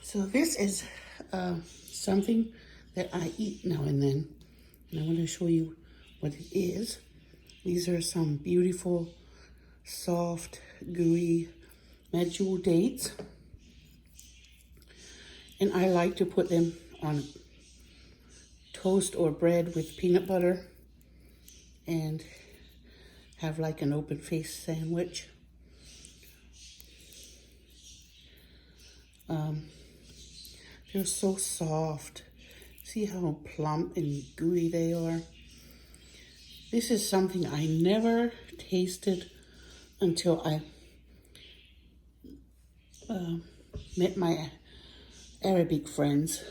So this is something that I eat now and then. And I want to show you what it is. These are some beautiful, soft, gooey medjool dates. And I like to put them on toast or bread with peanut butter and have like an open face sandwich. They're so soft. See how plump and gooey they are? This is something I never tasted until I met my Arabic friends.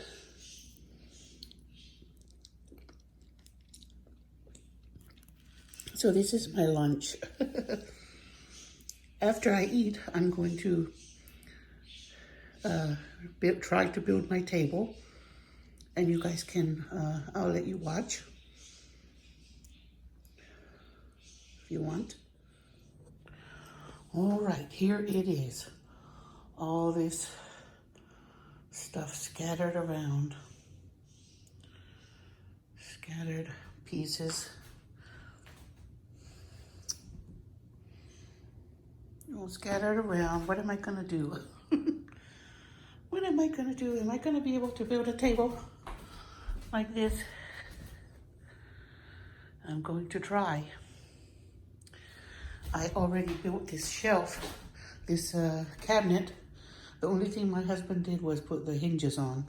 So this is my lunch. After I eat, I'm going to try to build my table, and you guys can, I'll let you watch if you want. All right, here it is. All this stuff scattered around. Scattered pieces. All scattered around. What am I gonna do? What am I gonna do? Am I gonna be able to build a table like this? I'm going to try. I already built this shelf, this cabinet. The only thing my husband did was put the hinges on.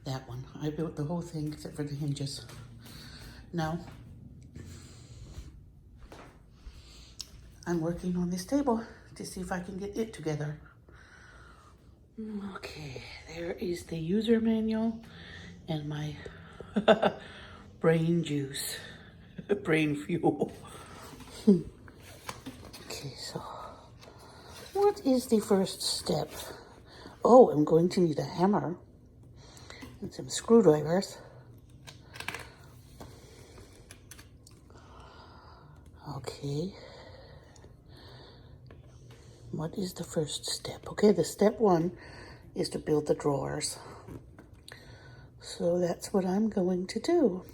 That one. I built the whole thing except for the hinges. Now, I'm working on this table to see if I can get it together. Okay, there is the user manual and my brain juice, brain fuel. Okay, so what is the first step? Oh, I'm going to need a hammer and some screwdrivers. Okay. What is the first step? Okay, the step one is to build the drawers. So that's what I'm going to do.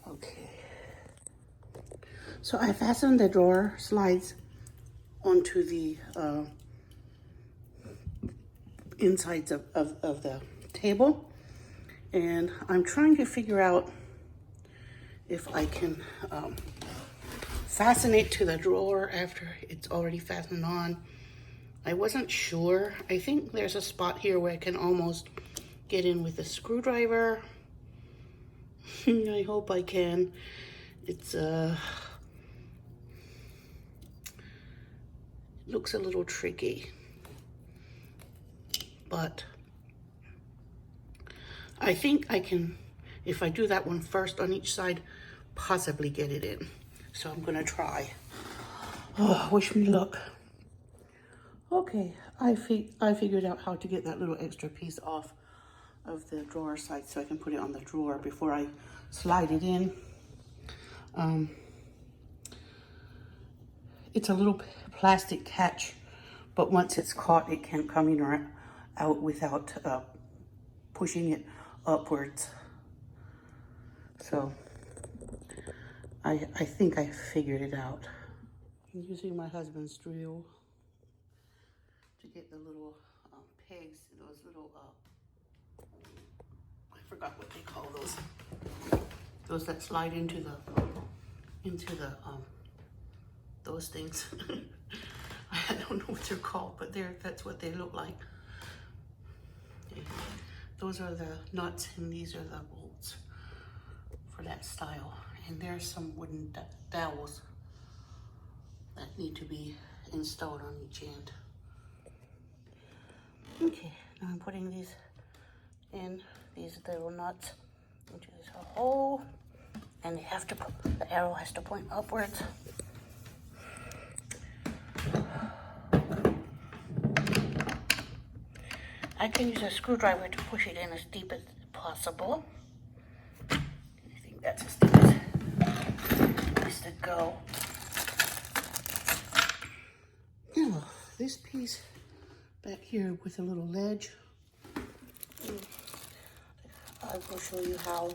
Okay. So I fastened the drawer slides onto the insides of the table. And I'm trying to figure out if I can fasten it to the drawer after it's already fastened on. I wasn't sure. I think there's a spot here where I can almost get in with a screwdriver. I hope I can. It's looks a little tricky, but I think I can, if I do that one first on each side, possibly get it in. So I'm gonna try. Oh, wish me luck. Okay, I figured out how to get that little extra piece off of the drawer side so I can put it on the drawer before I slide it in. It's a little plastic catch, but once it's caught, it can't come in or out without pushing it upwards. So I think I figured it out. I'm using my husband's drill to get the little pegs, those little, I forgot what they call those that slide into the, those things. I don't know what they're called, but that's what they look like. Okay. Those are the nuts and these are the bolts for that style. And there's some wooden dowels that need to be installed on each end. Okay, now I'm putting these in, these little nuts into this hole, and the arrow has to point upwards. I can use a screwdriver to push it in as deep as possible. I think that's as deep as it needs to go. this piece back here with a little ledge. I will show you how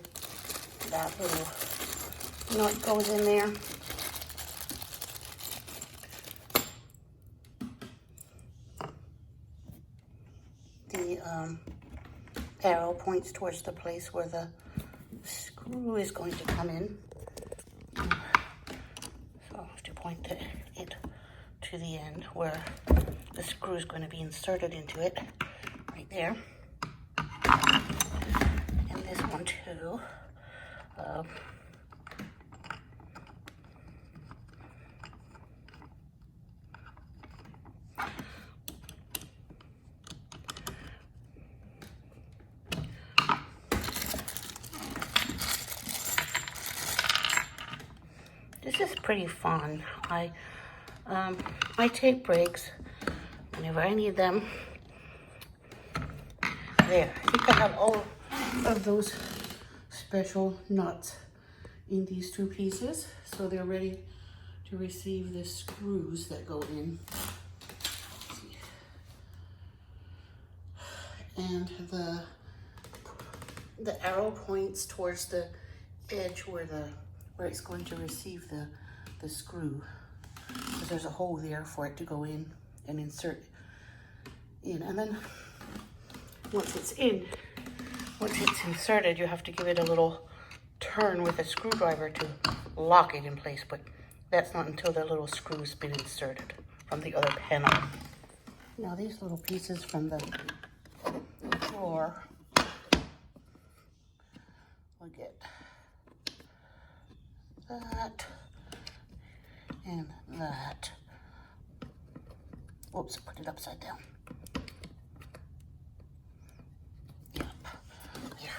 that little nut goes in there. The arrow points towards the place where the screw is going to come in. So I'll have to point it to the end where the screw is going to be inserted into it, right there. And this one too. This is pretty fun. I take breaks whenever I need them. There, I think I have all of those special nuts in these two pieces, so they're ready to receive the screws that go in. And the arrow points towards the edge where it's going to receive the screw. So there's a hole there for it to go in and insert in. And then once it's inserted, you have to give it a little turn with a screwdriver to lock it in place, but that's not until the little screw's been inserted from the other panel. Now these little pieces from the floor will get that and that. Oops, put it upside down. Yep, here.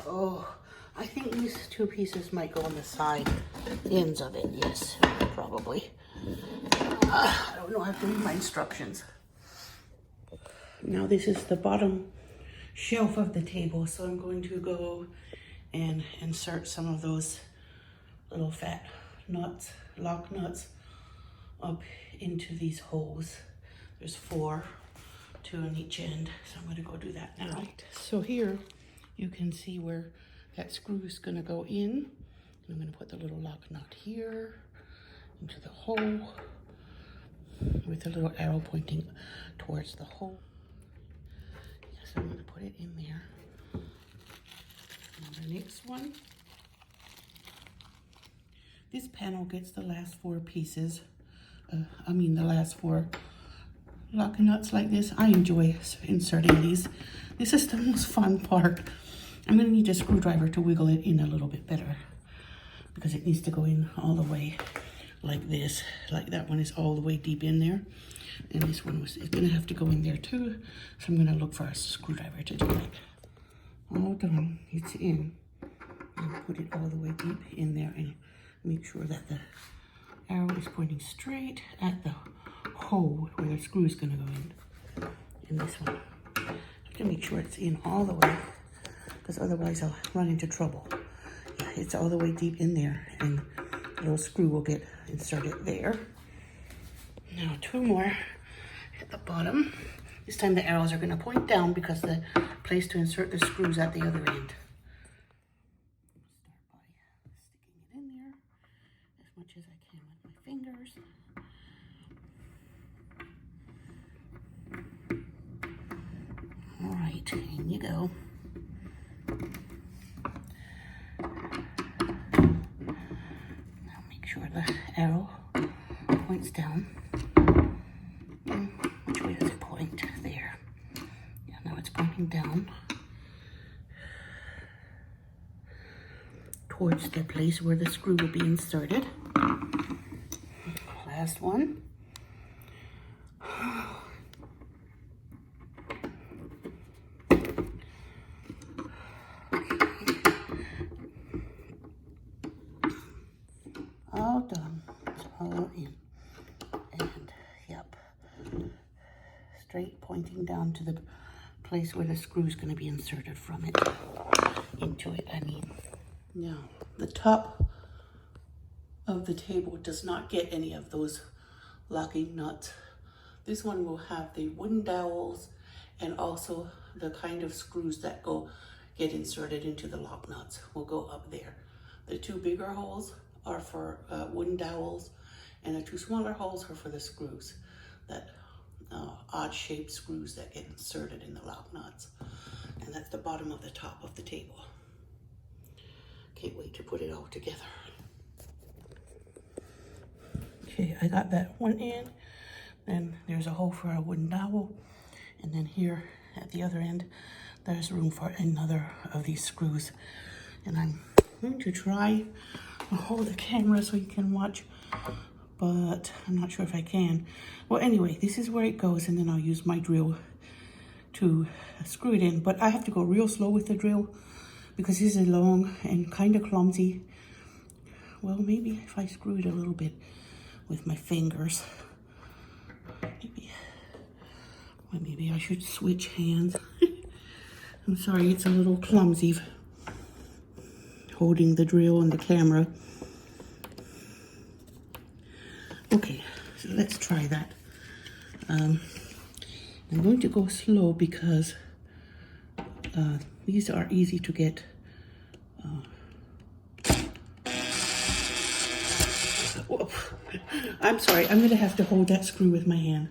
Oh, I think these two pieces might go on the side ends of it. Yes, probably. I don't know, I have to read my instructions. Now this is the bottom shelf of the table, so I'm going to go and insert some of those little fat nuts, lock nuts, up into these holes. There's 4, 2 on each end, so I'm going to go do that now. Right. So here you can see where that screw is going to go in. I'm going to put the little lock nut here into the hole with the little arrow pointing towards the hole. Yes, I'm going to put it in there. And the next one. This panel gets the last 4 pieces. The last 4 lock nuts like this. I enjoy inserting these. This is the most fun part. I'm going to need a screwdriver to wiggle it in a little bit better because it needs to go in all the way like this. Like that one is all the way deep in there. And this one is going to have to go in there too. So I'm going to look for a screwdriver to do it. All done. It's in. And put it all the way deep in there and make sure that the arrow is pointing straight at the hole where the screw is going to go in this one. I have to make sure it's in all the way because otherwise I'll run into trouble. Yeah, it's all the way deep in there and the little screw will get inserted there. Now 2 more at the bottom. This time the arrows are going to point down because the place to insert the screws at the other end. Start by sticking it in there as much as I can with my fingers. All right, in you go. Now make sure the arrow points down. Which way does it point? There. Yeah, now it's pointing down towards the place where the screw will be inserted. Last one. All done. It's all in. And yep. Straight pointing down to the place where the screw is going to be inserted from it. Into it, I mean. Now, the top of the table does not get any of those locking nuts. This one will have the wooden dowels and also the kind of screws that get inserted into the lock nuts will go up there. The two bigger holes are for wooden dowels, and the two smaller holes are for the screws, that odd shaped screws that get inserted in the lock nuts. And that's the bottom of the top of the table. Can't wait to put it all together. Okay, I got that one in. Then there's a hole for a wooden dowel. And then here at the other end, there's room for another of these screws. And I'm going to try to hold the camera so you can watch, but I'm not sure if I can. Well, anyway, this is where it goes, and then I'll use my drill to screw it in. But I have to go real slow with the drill because this is long and kind of clumsy. Well, maybe if I screw it a little bit with my fingers. Maybe I should switch hands. I'm sorry, it's a little clumsy holding the drill and the camera. Okay, so let's try that. I'm going to go slow because these are easy to get. I'm sorry, I'm going to have to hold that screw with my hand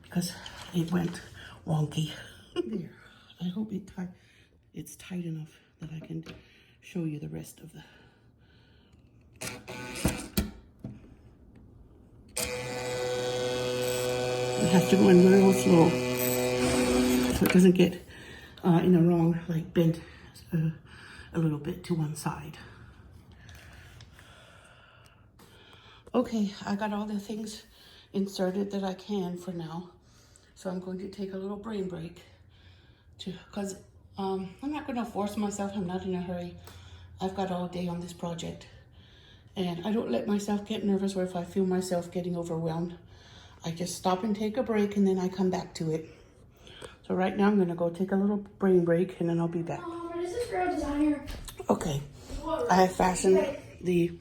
because it went wonky. There. I hope it's tight enough that I can show you the rest of the... I have to go in real slow so it doesn't get in a wrong, like bent a little bit to one side. Okay, I got all the things inserted that I can for now. So I'm going to take a little brain break because I'm not going to force myself. I'm not in a hurry. I've got all day on this project. And I don't let myself get nervous, or if I feel myself getting overwhelmed, I just stop and take a break and then I come back to it. So right now I'm going to go take a little brain break and then I'll be back. Is this for a designer? Okay, I have fastened the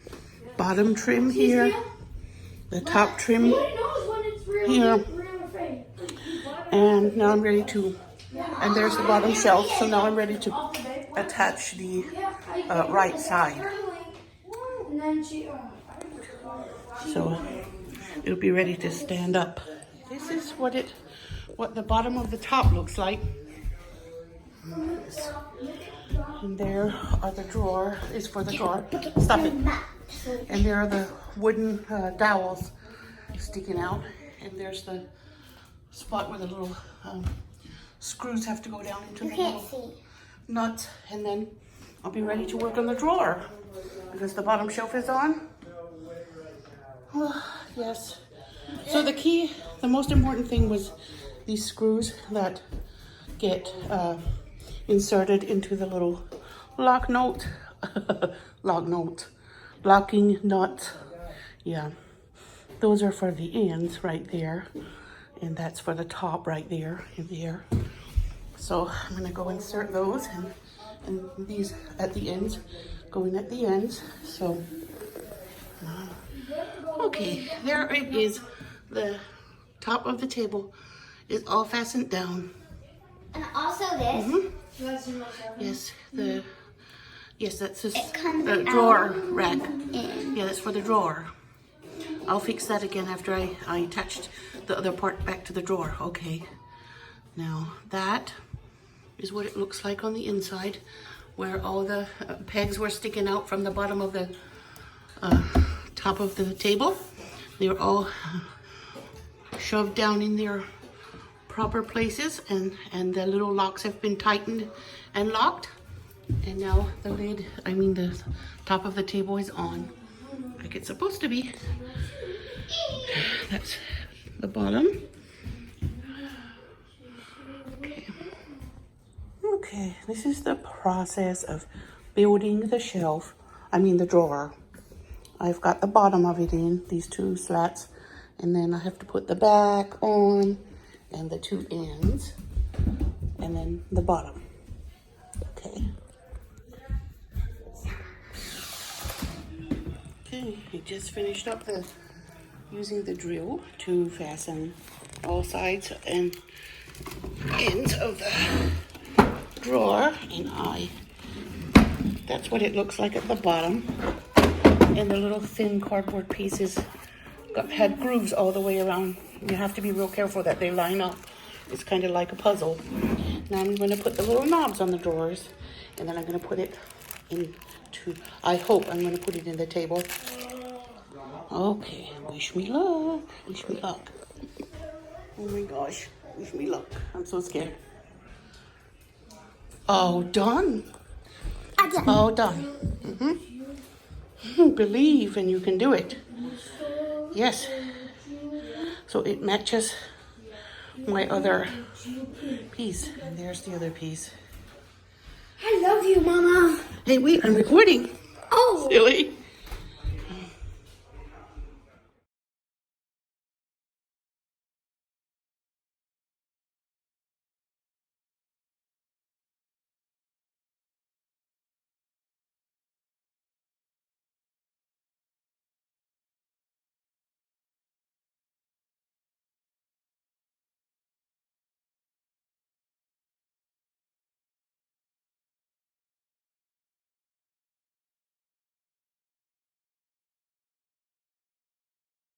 bottom trim here, the top trim here, and now I'm ready to, and there's the bottom shelf, so now I'm ready to attach the right side. So it'll be ready to stand up. This is what the bottom of the top looks like. And there are the drawer, is for the drawer. Stop it. And there are the wooden dowels sticking out. And there's the spot where the little screws have to go down into the little nuts. And then I'll be ready to work on the drawer because the bottom shelf is on. Oh, yes. So the most important thing was these screws that get inserted into the little locking nut. Yeah, those are for the ends right there, and that's for the top right there and there. So I'm gonna go insert those, and these at the ends, going at the ends. So okay, there it is. The top of the table is all fastened down. And also this. Mm-hmm. Yes, that's the drawer rack. Yeah, that's for the drawer. I'll fix that again after I attached the other part back to the drawer. Okay. Now that is what it looks like on the inside, where all the pegs were sticking out from the bottom of the top of the table. They were all shoved down in their proper places, and the little locks have been tightened and locked. And now the top of the table is on like it's supposed to be. That's the bottom. Okay, this is the process of building the shelf, the drawer. I've got the bottom of it in, these two slats, and then I have to put the back on, and the two ends, and then the bottom. Okay. Okay, we just finished up the using the drill to fasten all sides and ends of the drawer, and that's what it looks like at the bottom. And the little thin cardboard pieces had grooves all the way around. You have to be real careful that they line up. It's kind of like a puzzle. Now I'm going to put the little knobs on the drawers, and then I'm going to put it I hope I'm going to put it in the table. Okay, wish me luck. Wish me luck. Oh my gosh, wish me luck. I'm so scared. Oh, done. Oh, done. Believe and you can do it. Yes. So it matches my other piece. And there's the other piece. I love you, Mama. Hey, wait, I'm recording. Oh. Silly.